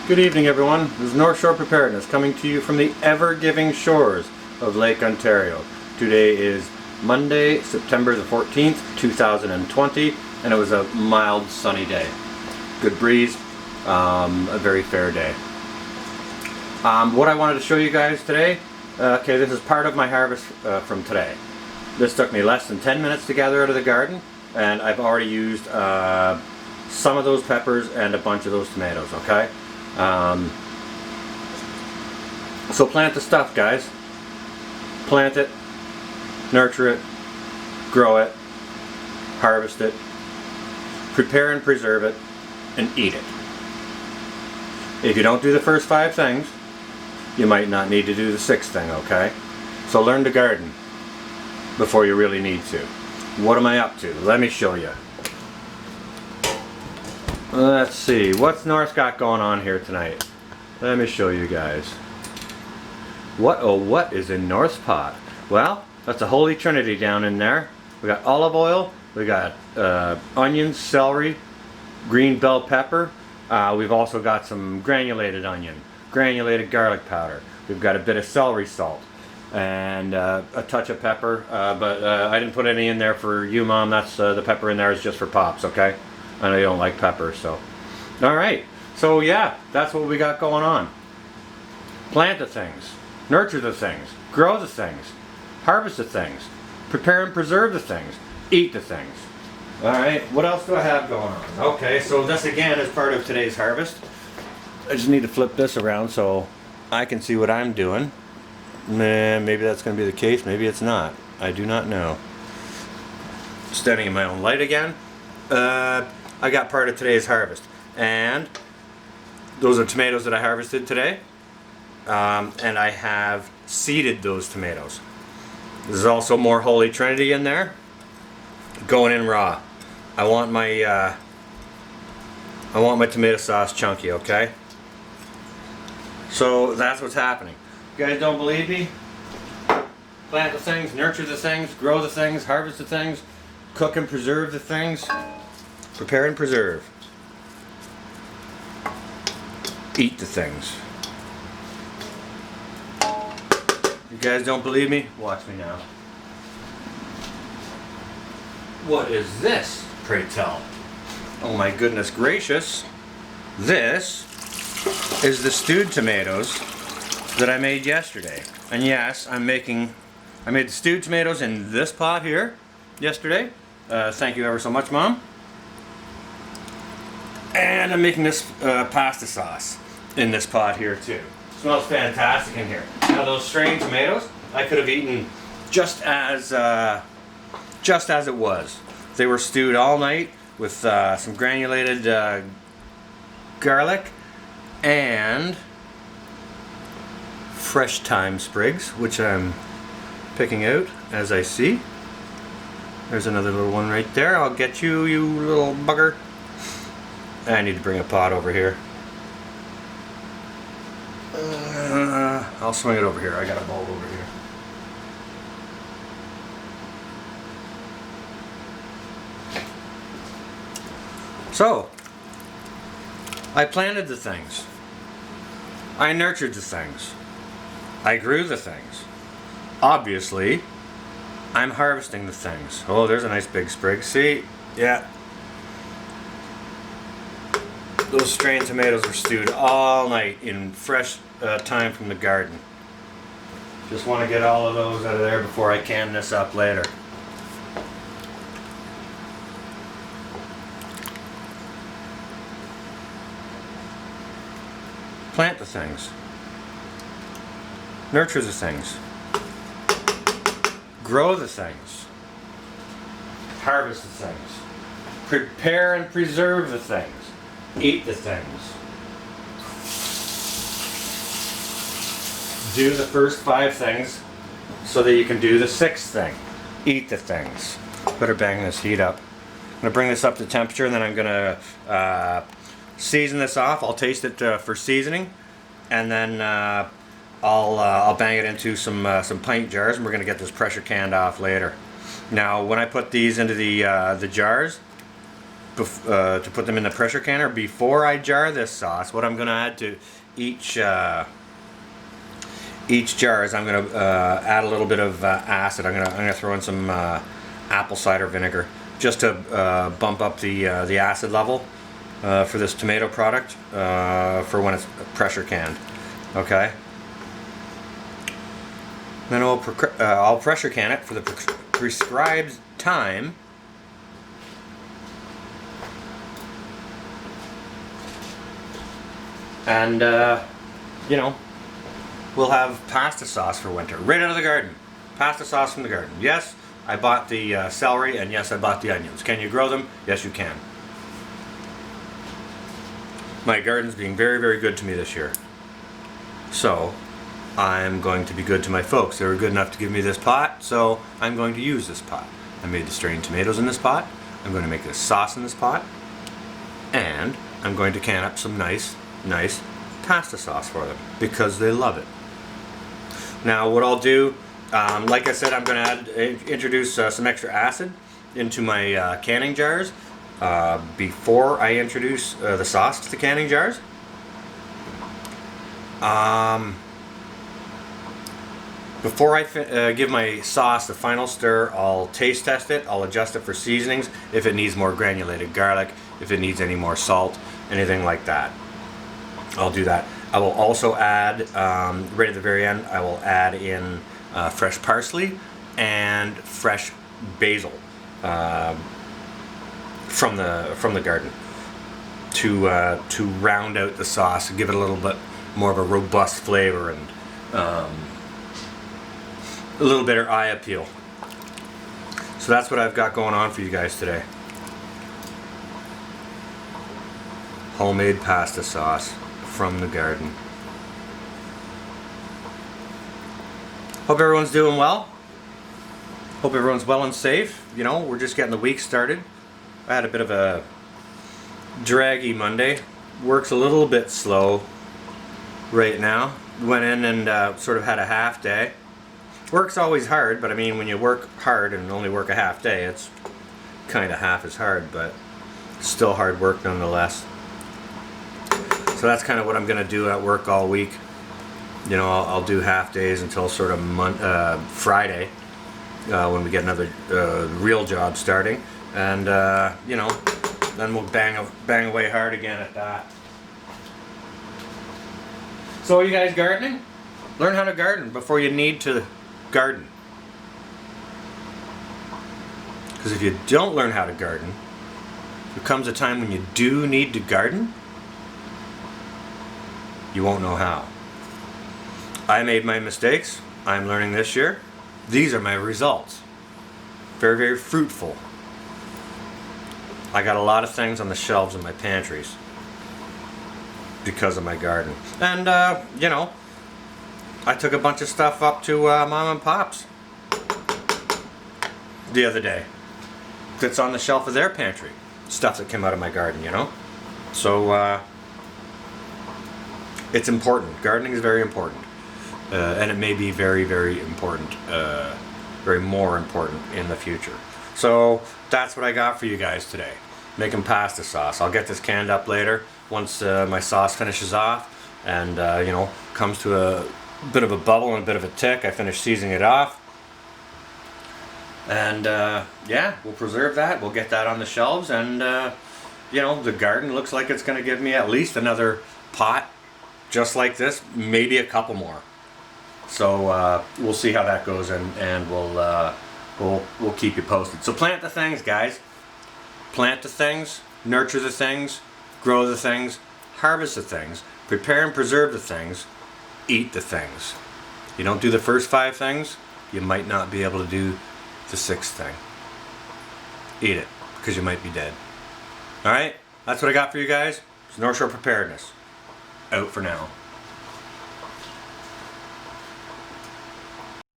Good evening, everyone. This is North Shore Preparedness coming to you from the ever-giving shores of Lake Ontario. Today is Monday, September the 14th, 2020, and it was a mild, sunny day. Good breeze, a very fair day. What I wanted to show you guys today, this is part of my harvest from today. This took me less than 10 minutes to gather out of the garden, and I've already used some of those peppers and a bunch of those tomatoes, okay? So plant the stuff, guys. Plant it, nurture it, grow it, harvest it, prepare and preserve it, and eat it. If you don't do the first 5 things, you might not need to do the 6th thing, okay? So learn to garden before you really need to. What am I up to? Let me show you. Let's see, what's North got going on here tonight? Let me show you guys. What is in North's pot? Well, that's a holy trinity down in there. We got olive oil, we got onions, celery, green bell pepper. We've also got some granulated onion, granulated garlic powder. We've got a bit of celery salt and a touch of pepper, but I didn't put any in there for you, Mom. That's the pepper in there is just for Pops, okay? I know you don't like pepper, so. Alright, so yeah, that's what we got going on. Plant the things, nurture the things, grow the things, harvest the things, prepare and preserve the things, eat the things. Alright, what else do I have going on? Okay, so this again is part of today's harvest. I just need to flip this around so I can see what I'm doing. Maybe that's going to be the case, maybe it's not. I do not know. Standing in my own light again. I got part of today's harvest, and those are tomatoes that I harvested today, and I have seeded those tomatoes. There's also more Holy Trinity in there, going in raw. I want my tomato sauce chunky, okay? So that's what's happening. You guys don't believe me? Plant the things, nurture the things, grow the things, harvest the things, cook and preserve the things, prepare and preserve, eat the things. You guys don't believe me? Watch me now. What is this, pray tell? Oh my goodness gracious. This is the stewed tomatoes that I made yesterday. And yes, I made the stewed tomatoes in this pot here yesterday. Thank you ever so much, Mom. And I'm making this pasta sauce in this pot here too. Smells fantastic in here. Now those strained tomatoes, I could have eaten just as it was. They were stewed all night with some granulated garlic and fresh thyme sprigs, which I'm picking out as I see. There's another little one right there. I'll get you, you little bugger. I need to bring a pot over here. I'll swing it over here. I got a bowl over here. So, I planted the things. I nurtured the things. I grew the things. Obviously, I'm harvesting the things. Oh, there's a nice big sprig. See? Yeah. Those strained tomatoes are stewed all night in fresh thyme from the garden. Just want to get all of those out of there before I can this up later. Plant the things. Nurture the things. Grow the things. Harvest the things. Prepare and preserve the things. Eat the things. Do the first 5 things so that you can do the 6th thing. Eat the things. Better bang this heat up. I'm going to bring this up to temperature and then I'm going to season this off. I'll taste it for seasoning, and then I'll bang it into some pint jars, and we're going to get this pressure canned off later. Now when I put these into the jars, to put them in the pressure canner. Before I jar this sauce, what I'm going to add to each jar is I'm going to add a little bit of acid. I'm going to throw in some apple cider vinegar just to bump up the acid level for this tomato product for when it's pressure canned. Okay. Then I'll pressure can it for the prescribed time. And, you know, we'll have pasta sauce for winter. Right out of the garden. Pasta sauce from the garden. Yes, I bought the celery, and yes, I bought the onions. Can you grow them? Yes, you can. My garden's being very, very good to me this year. So, I'm going to be good to my folks. They were good enough to give me this pot, so I'm going to use this pot. I made the strained tomatoes in this pot. I'm going to make this sauce in this pot. And I'm going to can up some nice pasta sauce for them because they love it. Now what I'll do, like I said, I'm going to introduce some extra acid into my canning jars before I introduce the sauce to the canning jars. Before I give my sauce the final stir, I'll taste test it. I'll adjust it for seasonings, if it needs more granulated garlic, if it needs any more salt, anything like that. I'll do that. I will also add, right at the very end, I will add in fresh parsley and fresh basil from the garden to round out the sauce and give it a little bit more of a robust flavor and a little better eye appeal. So that's what I've got going on for you guys today. Homemade pasta sauce from the garden. Hope everyone's doing well. Hope everyone's well and safe. You know, we're just getting the week started. I had a bit of a draggy Monday. Work's a little bit slow right now. Went in and sort of had a half day. Work's always hard, but I mean, when you work hard and only work a half day, it's kind of half as hard, but still hard work nonetheless. So that's kind of what I'm going to do at work all week. You know, I'll do half days until sort of Friday when we get another real job starting. And, you know, then we'll bang away hard again at that. So are you guys gardening? Learn how to garden before you need to garden. Because if you don't learn how to garden, there comes a time when you do need to garden, you won't know how. I made my mistakes. I'm learning this year. These are my results. Very, very fruitful. I got a lot of things on the shelves in my pantries because of my garden. And, you know, I took a bunch of stuff up to Mom and Pop's the other day. That's on the shelf of their pantry. Stuff that came out of my garden, you know. So, it's important. Gardening is very important. And it may be very, very important, very more important in the future. So that's what I got for you guys today. Making pasta sauce. I'll get this canned up later once my sauce finishes off and, you know, comes to a bit of a bubble and a bit of a tick. I finish seasoning it off. And, yeah, we'll preserve that. We'll get that on the shelves. And, you know, the garden looks like it's going to give me at least another pot just like this, maybe a couple more. So we'll see how that goes, and we'll keep you posted. So plant the things, guys. Plant the things, nurture the things, grow the things, harvest the things, prepare and preserve the things, eat the things. You don't do the first 5 things, you might not be able to do the 6th thing. Eat it, because you might be dead. Alright, that's what I got for you guys. It's North Shore Preparedness. Out for now.